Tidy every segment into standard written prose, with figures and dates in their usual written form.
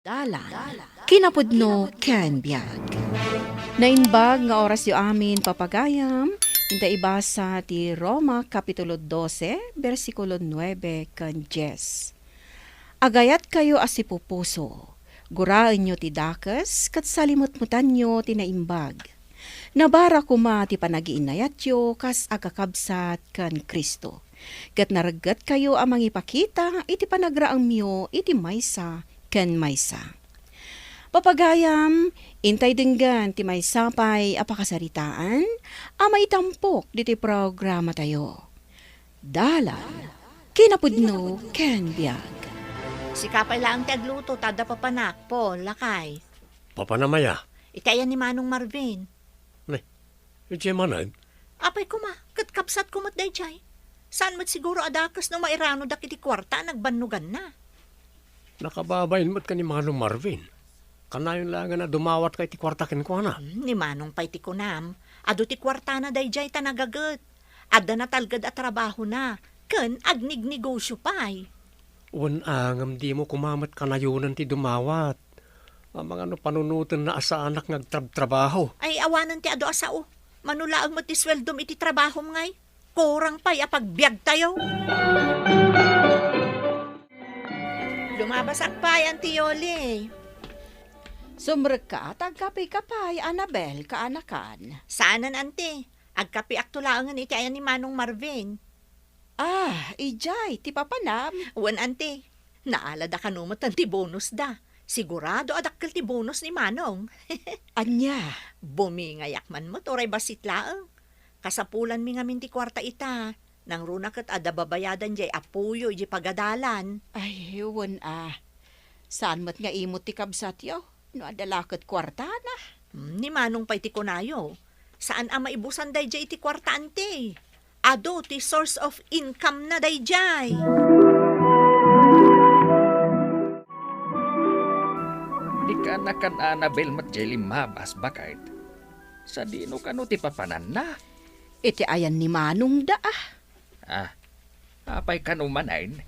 Dalan, kinapudno ken biag. Nainbag nga oras yu amin papagayam, inda ibasa ti Roma Kapitulo 12, versikulo 9 ken 10. Agayat kayo asipupuso, guraan nyo ti dakes, kat salimutmutan nyo ti naimbag. Nabara kuma ti panagiinayat yo, kas agakabsat ken Kristo. Kat naragat kayo amang ipakita, iti panagraang myo, iti maysa, ken maysa. Papagayam, intay denggan ti maysapay apakasaritaan, amay tampok diti programa tayo. Dalan, kinapudno ken biag. Si kapay lang ti agluto, tada papanak po, lakay. Papanamaya. Itayan ni Manong Marvin. Iti manan. Apay kuma, katkapsat kumat day chay. Saan mat siguro adakas no mairano dak iti kwarta, nagbanugan na. Nakababayin mo't ka ni Manong Marvin. Kanayon lang na dumawat ka iti kwarta kinkwana. Ni Manong pay ti kunam, ado ti kwarta na day jay tanagagat. Adda na talgad at trabaho na, ken agnig negosyo pay. Angam di mo kumamat kanayunan ti dumawat. Ang mga panunutan na asa anak ngagtrabaho. Ay awanan ti ado asao, manulaang mo ti sweldom iti trabaho ngay. Kurang pay apagbiag tayo. Lumabasak pay ang tiyoli. Sumrek ka, tagkapay-kapay, Annabel, kaanakan. Saanan ante? Agkapi aktulaangan iti ayan ni Manong Marvin. Ijay, ti papanam. Wan ante, naalada ka numatan ti bonus da. Sigurado adakkel ti bonus ni Manong. Anya, Bumingayak man mo, toray basit laang. Kasapulan mi ngamin ti kwarta ita. Nang runa kat ada babayadan jay apuyo di pagadalan. ay, saan mat nga imot ti kabsat yo? No adalakat kwarta na. Ni Manong pay ti kunayo. Saan ama ibusan day jay ti kwarta ante? Ado ti source of income na day jay. Di ka na kan Annabel matjeli mabas bakit? Sa dino ka no ti papanan na? Iti ayan ni Manong da Apay ka numanain?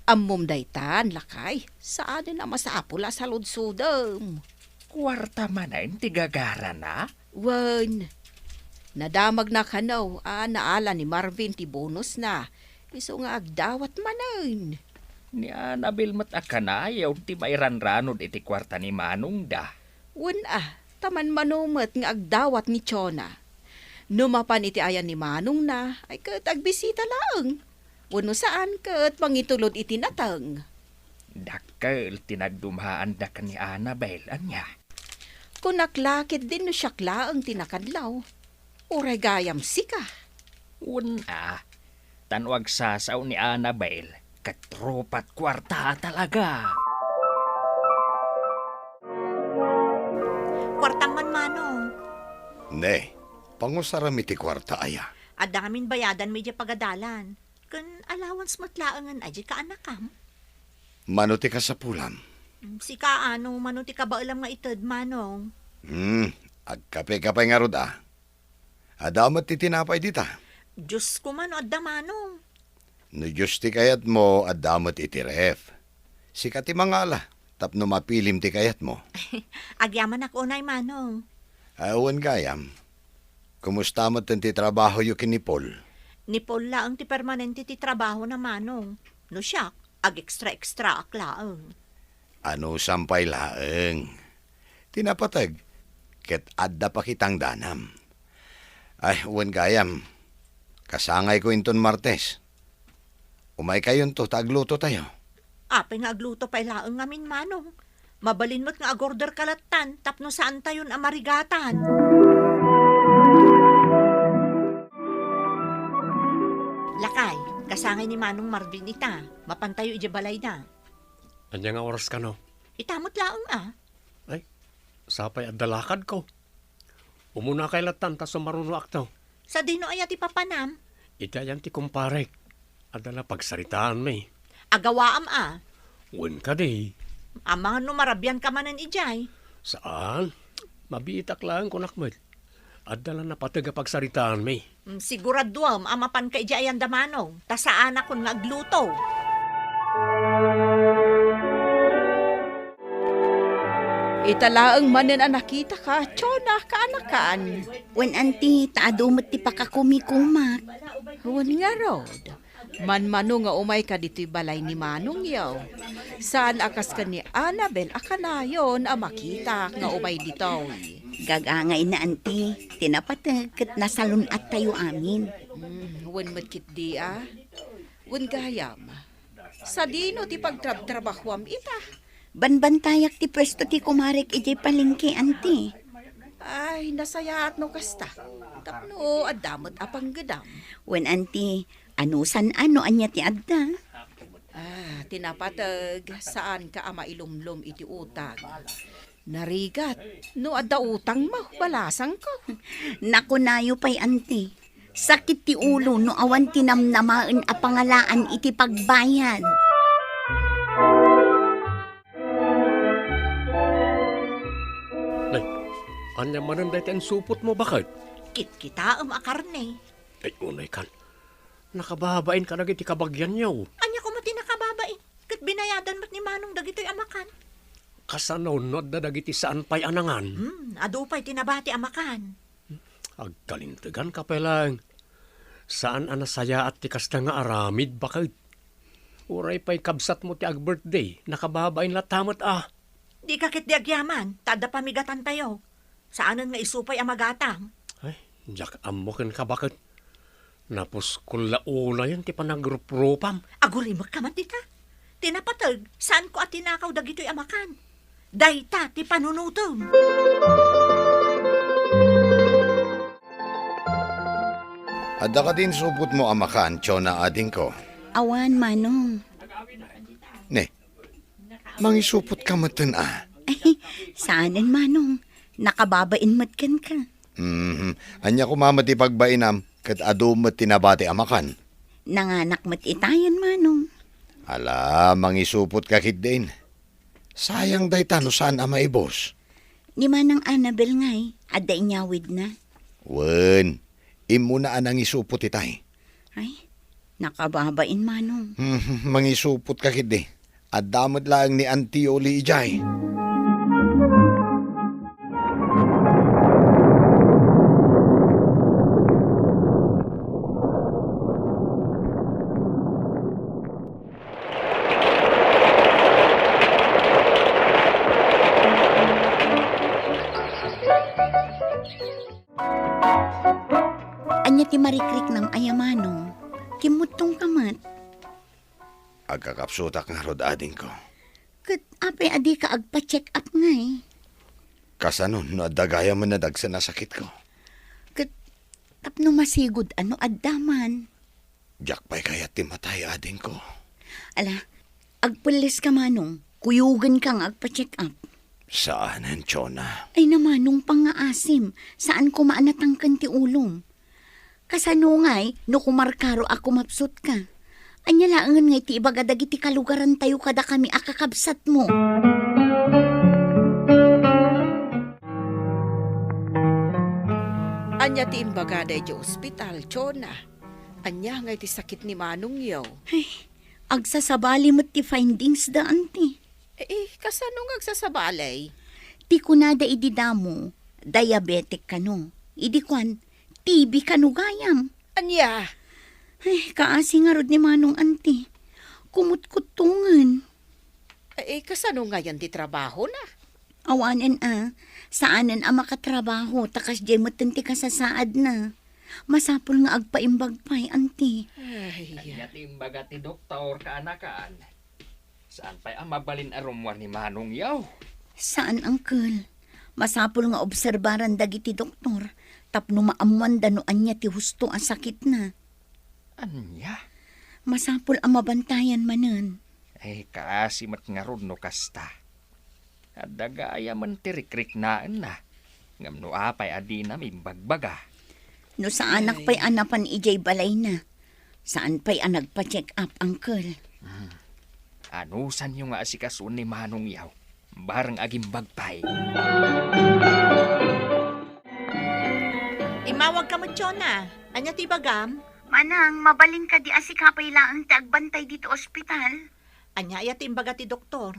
Ammom daytan, lakay. Saan na masapula sa ludsudam? Kwarta manain ti gagara na? Wan, nadamag na kanaw, naala ni Marvin ti bonus na. Iso nga agdawat manan. Ni Annabel mat akanayaw ti mairanranod iti kwarta ni Manong da. Wan taman manumet nga agdawat ni Chona. Numapan iti ayan ni Manong na, ay kat agbisita lang. Wano saan kat mangitulod iti natang. Dakkel tinagdumhaan da ka ni Annabel, anya. Kung naklakit din no siyakla ang tinakadlaw, uray gayam sika. Tanwag sasaw ni Annabel, katropat kwarta talaga. Kwartang man Manong. Ne, pangusaram iti kwarta aya. Adamin bayadan medya pagadalan. Kan allowance matlaangan aji ka anakam. Manuti ka sa pulam. Si kaano, manuti ka ba alam nga itad, Manong? Agkape-kapay nga rod Adamat ti tinapay dita. Diyos ko man, adda Manong. No Diyos ti kayat mo, adamat iti ref. Sika ti mangala, tapno mapilim ti kayat mo. Agyaman ako nay, Manong. Awan gayam. Kumusta mo ti trabaho yu kinipol? Ni Paul laang ti permanente ti trabaho na Manong. No siya, ag-extra-extra aklaang. Ano sampay laeng? Tinapatag, ket adda pa kitang danam. Ay, awan gayam. Kasangay ko inton Martes. Umay kayon to, tagluto tayo. Apay nga agluto pa ilaang ngamin, Manong. Mabalin mo't nga agorder kalatan, tapno saan tayon amarigatan. Lakay, kasangay ni Manong Marvin ita. Mapantayo ija balay na. Anya nga oras ka no? Itamot laang Ay, sapay at dalakad ko. Umuna kay latan, tas maruno akto. Sa dino ayati papanam, Itayan ti kumparek. Adala pagsaritaan may. agawaam Wen ka di. Amang numarabyan ka manan ijay. Saan? Mabiitak lang kunakmet. Adala na pataga pagsaritaan may. Siguraduam, amapan ka ijay ang damanong. Tasaan ako nga agluto. Italaang manen ang nakita ka, Chona, kaanakan. Wen anti, taadumot ti pakakumikumak. Huwag nga, Rod. Manmano nga umay ka dito'y balay ni Manong yaw. Saan akas ka ni Annabel akanayon ang makita nga umay dito. Gagangay na anti, tinapatag kat nasalun at tayo amin. Huwag matkit di ah. Huwag gayam. Sa dino ti pagtrabahwam ita. Banbantayak ti pwesto ti kumarek ijay palingki anti. Ay, nasaya at no kasta. Tapno, adamot apang gadam. Wen anti, anusan ano anya ti adda? Tinapatag, saan ka ama ilumlum iti utang. Narigat, no adda utang mo, balasang ko. Nakunayo pa'y anti. Sakit ti ulo no awan tinamnamaan a pangalaan iti pagbayad. Nay, anya manan dahil ang supot mo bakit? Kit-kita akarne. Ay, unay kan. Nakababain ka na iti kabagyan niyo. Anya ko mati nakababain. Kat binayadan mat ni Manong dagito'y amakan. Kasanaw no da dagiti saan pa'y anangan. Adupay tinabati amakan. Agkalintigan ka pelang. Saan anasaya at tikas na nga aramid bakit? Uray pa'y kabsat mo ti ag-birthday. Nakababain latamat ah. Di ka kit di agyaman, tada pamigatan tayo. Saanan nga isupay amagatang. Ay, jak amokin ka bakit? Napos kula una yan ti panagrup-rupam. Agulimag ka man dita. Tinapatag, saan ko at tinakaw dagito'y amakan? Dayta ti panunutom. Adda ka din supot mo amakan, Chona ading ko. Awan manong. Ne, mangisupot ka matan ah. Ay, saanan manong. Nakababain matkan ka. Anya ko mamati pagbainam, kat adumat tinabati amakan. Nanganak mat itayan manong. Ala, mangisupot ka kit din. Sayang day tano saan ama ibos. Ni manang Annabel ngay, adda inyawid na. Wen, imuna anang isupot itay. Ay, nakababain manong. Mangisupot ka kit di. At damot lang ni Auntie Oli ijay. Anya ti marikrik ng ayamanong. Kimutong kamat. Agkakapsutak nga rod ading ko. Kat ape adi ka agpa-check up ngay. Kasanon no adagaya man na dagsa na sakit ko. Kat tapno masigod ano addaman. Diyak pa'y kaya timatay ading ko. Ala, agpulis ka manong. Kuyugan kang agpa-check up. Saanan, Chona? Ay namanong pangaasim. Saan ko maanatangkan ti ulong? Kasano ngay, no kumarkaro ako mapsut ka. Anya laangan ngay ti ibagadag iti kalugaran tayo kada kami akakabsat mo. Anya ti imbagaday di ospital, Chona. Anya nga ti sakit ni Manong yaw. Agsasabali mo't ti findings daan ti. Kasano nga agsasabalay? Ti kunada ididamo, diabetic ka no. Idi kwan, TB ka no gayam. Anya? Ay, kaasi nga rod ni Manong anti. Kumutkutungan. Kasano nga yan di trabaho na? Awanan saanan makatrabaho, takas di mo tinti kasasaad na. Masapul nga agpaimbag pa'y, anti. Anya timbaga ti doktor kaanakan. Saan pa'y mabalin arumwan ni Manong yaw? Saan, angkel? Masapul nga obserbaran dagiti doktor, tapno maamuan danoan niya ti husto ang sakit na. Anya? Masapul ang mabantayan manan. Ay, kaasi mat nga rod no kasta. At dagaya man tirikrik naan na. Ngam no apay adi na may bagbaga. No sa anak pa'y anapan ijay balay na. Saan pa'y nagpa-check up, angkel? Anusan yung nga asikasun ni Manong yaw. Barang aging bagpay. Imawag ka mo, Chona. Anya ti bagam? Manang, mabalin ka di asikapay lang ti agbantay dito ospital. Anya ayat imbaga ti doktor.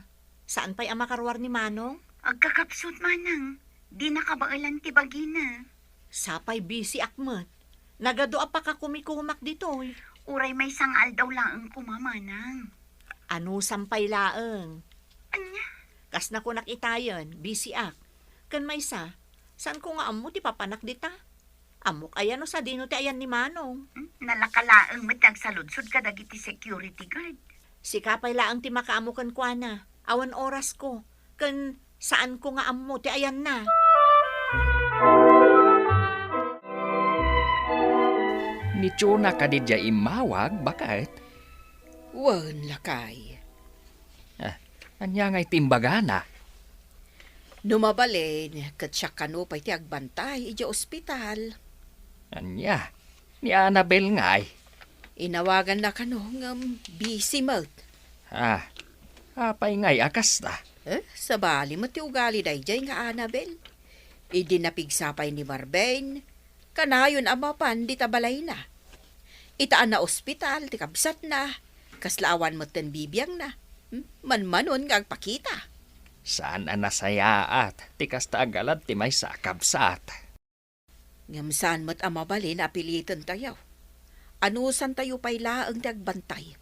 Saan pa'y amakarwar ni Manong? Agkakapsot manang, di nakabailan ti bagina. Sapay busy akmat. Nagado pa ka kumikumak dito. Uray may sangal daw laang kumamanang. Ano sampay laeng? Anya? Kas na ko nakitayan, busy ak. Kan may sa, saan ko nga amo ti papanak dita? Amok ayan o sa dino ti ayan ni Manong. Nalakalaang matag sa lunsod ka dagiti security guard. Si kapay laang ti makaamo kan kuana. Awan oras ko. Kan saan ko nga amo ti ayan na. Ni Chona kadidya imawag, bakit? Wan lakay. Anya nga'y timbagana. Numabalin, kat siya kano pa'y ti agbantay, iti ospital. Anya, ni Annabel nga'y. Inawagan na kano ng busy mouth. Apay nga'y akas ta. Sa bali mo ti ugali day dyan nga Annabel. Idi napigsapay ni Marbain. Kanayon amapan di tabalay na. Itaan na ospital, ti kabsat na. Kaslaawan mo ten bibiyang na. Manmanon nga agpakita. Saan nasayaat, tikas ta agalad ti may sakabsat. Ngamsaan mo't amabalin apilitan tayo. Anusan tayo pa'y laang tagbantay.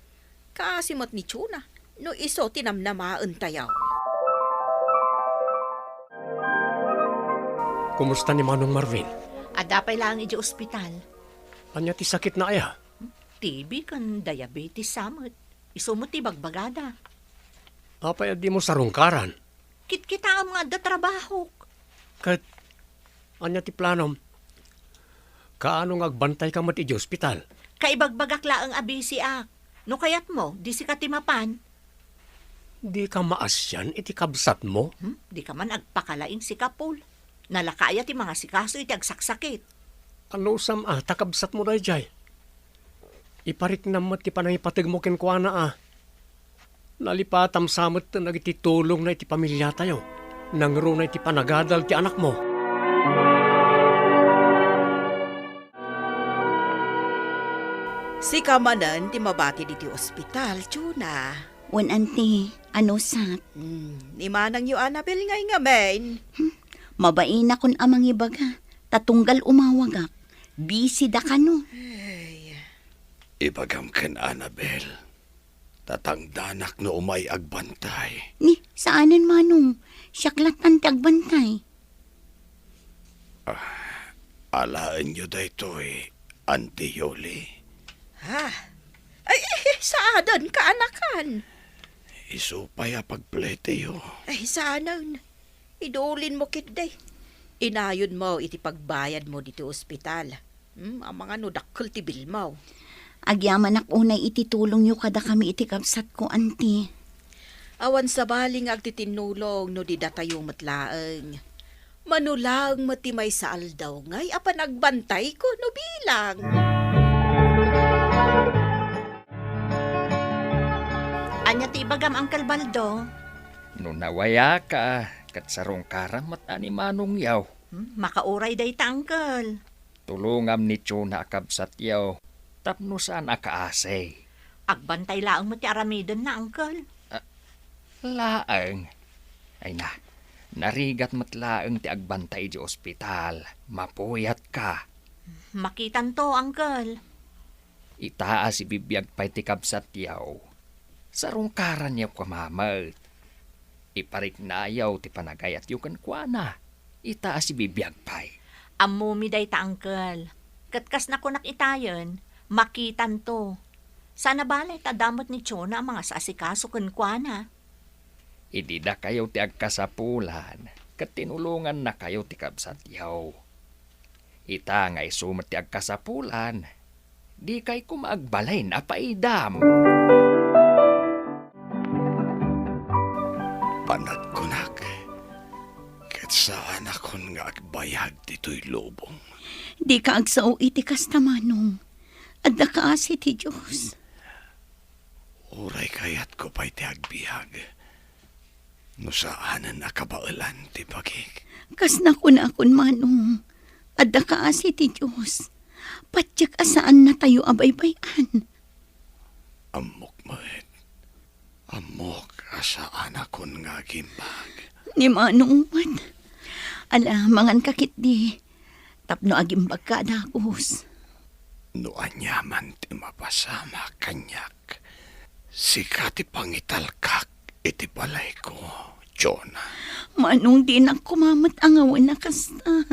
Kasi mo't ni Chuna, no iso tinamnamaan tayo. Kumusta ni Manong Marvin? Adapay lang iti ospital. Anya ti sakit na aya? TB kan diabetes samot. Iso mo ti bagbagada. Apay di mo sarungkaran. Kit-kita ang mga trabaho. Kat, anya ti planom? Kaano nga agbantay ka mat iti ospital? Kaibagbagak laang abisi ak. No kayat mo, di si katimapan. Di ka maasyan iti kabsat mo? Di ka man agpakalaing si Kapul. Nalakaya ti mga sikaso iti agsaksakit. Ano usam takabsat mo day jay? Iparik namat ti panangipatig mo kenkwana Nalipatam samot na iti tulong na iti pamilya tayo. Nangro na iti panagadal ti anak mo. Si Kamanan ti mabati di ti ospital, Chuna. Wan anti, ano sat? Ni manang yu Annabel ngay nga main. Mabain na kun amang ibaga. Tatunggal umawagak. Busy da kano. Ibagam ken Annabel. Tatangdanak no umay agbantay. Ni, saanan manong? Siyaklatan tagbantay. Alaan nyo daytoy, Auntie Yoli. Ay, saadan ka anakan? Isupay pagplete yo. Ay, saanan. Idulin mo kit day. Inayon mo iti pagbayad mo dito ospital. Ang mga nudakkel ti bil mo. Agyaman ak unay ititulong yu kada kami iti kabsat ko, anti. Awan sa baling agtitinulong no di datayo matlaeng. Manulang matimay sa aldaw ngay apan nagbantay ko no bilang. Anya ti ibagam Uncle Baldo. No nawaya ka, kat sarong karamat ani Manong yaw. Makauray day ta, Uncle. Tulungam ni Chona akabsat yaw. Tapno saan akaasay. Agbantay laang mo ti aramidon na, Uncle. Laang. Ay na, narigat matlaang ti agbantay di ospital. Mapuyat ka. Makitan to, Uncle. Itaas ibibiyag pa'y ti kabsat yaw. Sarungkaran yaw kamamat. Iparik na yaw ti panagayat yu kan kuana. Itaas ibibiyag pa'y. Amumi day ta, Uncle. Katkas na ko nakitayon, makitan to. Sana balay tadamot ni Chona ang mga sasikaso kun kuana. Idida kayo ti agkasapulan. Kat tinulungan na kayo ti kabsat yaw. Ita nga isumat ti agkasapulan. Di kay kumagbalay na paidam. Panagkunak. Ket saan akon nga agbayag dito'y lubong. Di ka agsao iti kastamanong. Adda ka asi ti Diyos. Uray kayat ko pa'y ti agbihag. No saanan akabailan ti pagik. Kas na ko na akon manong. Adda ka asi ti Diyos. Patyak asaan na tayo abaybayan. Amok mo't. Amok asaan akon nga gimbag. Ni Manong man. Alamangan kakit di. Tapno aging bagkadakos. No anyaman ti mapasama kanyak. Sika ti pangitalkak iti balay ko, Jonah. Manong di na kumamat ang awan na kasta.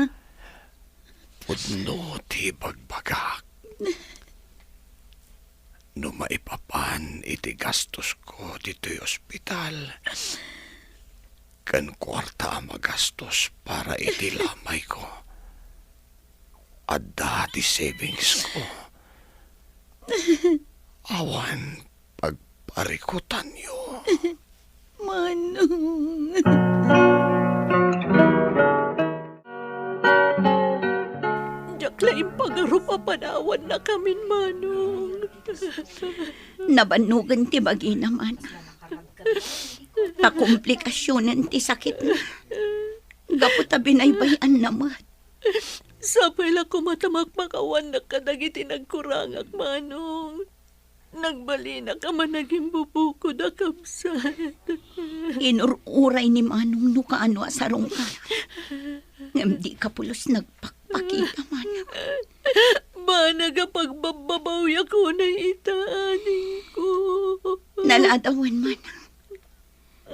Pudno ti bagbagak. No maipapan iti gastos ko dito'y ospital. Kan kwarta magastos para iti lamay ko. Adda ti savings ko. Awan pagparikutan yo. Manong. Diyak laing pagarup panawan na kamin, Manong. Nabanugan ti bagi naman. Pakomplikasyonan ti sakit na. Gaputa binaybayan naman. Sabay lang kumatamakmakawan na kadagiti nagkurangak, Manong. Nagbali na ka man naging bubukod na kamsat. Inururay ni Manong no kaano asarong ka. Ngam di ka pulos nagpakpakita man. Ba nagapagbababaw ako na itaanin ko. Naladawan man.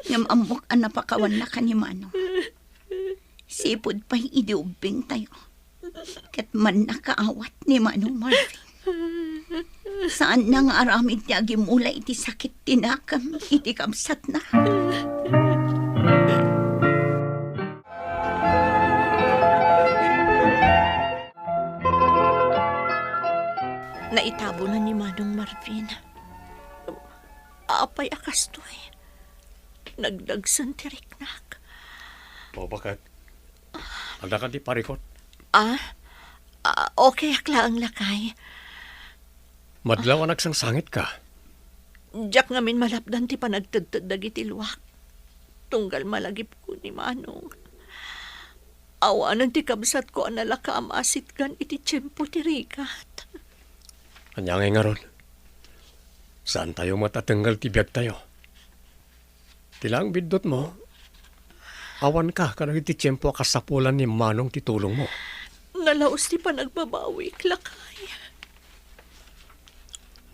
Ngam amok ang napakawan na ka ni Manong. Sipod pa'y idiubing tayo. Kat man nakaawat ni Manong Marvin. Saan na nga aramid niya gimula iti sakit tinakam iti kamsat na. Naitabo na ni Manong Marvin. Apay akas to eh. Nagdagsan tiriknak. O bakit? Ada ka di parikot. Okay akla ang lakay. Madlaw anak sang sangit ka. Diyak ngamin malapdan ti panagtagtag dagiti luwak. Tunggal malagip ko ni Manong. Awanan ti kabsat ko ang nalaka amasit kan iti tiyempo ti rikat. Anyangay nga ron. Saan tayo matatanggal ti biyag tayo? Tilang bidot mo, awan ka kanang iti tiyempo kasapulan ni Manong titulong mo. Nalaos ti panagbabawi, lakay.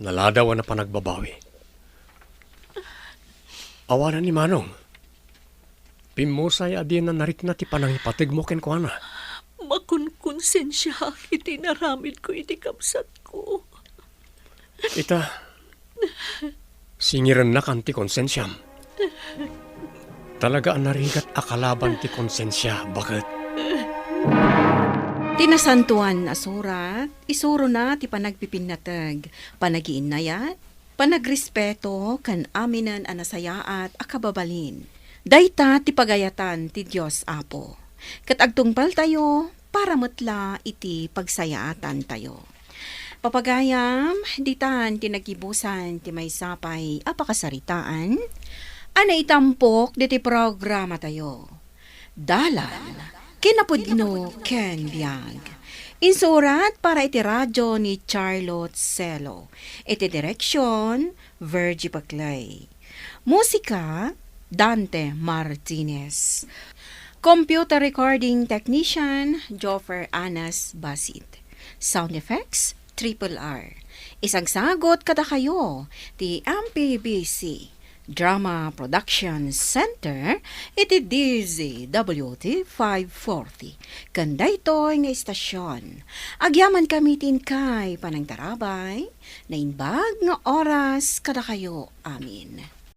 Naladaw na pa nagbabawi. Awanan ni Manong. Pimusay adi na narik na ti panangipatig mo ken kuana. Makunkonsensya iti naramid ko iti kapsat ko. Ita, singiran na kan ti konsensyam. Talaga ang narigat akalaban ti konsensya. Bakit? Tinasantuan na surat, isuro na ti panagpipinatag, panagiinayat, panagrespeto, kan aminan anasayaat akababalin. Dayta ti pagayatan ti Diyos Apo. Katagtungpal tayo, para matla iti pagsayaatan tayo. Papagayam, ditan tinagibusan ti may sapay apakasaritaan, ana itampok diti programa tayo. Dalan, kinapudno ken biag. Insurat para iti radyo ni Charlotte Celo. Iti direksyon, Virgie Paclay. Musika, Dante Martinez. Computer recording technician, Joffer Anas Basit. Sound effects, Triple R. Isang sagot kada kayo, ti MPBC. Drama Production Center, iti DZWT 540. Kanda ito nga istasyon. Agyaman kamitin kay panangtarabay, na inbag nga oras kada kayo. Amin.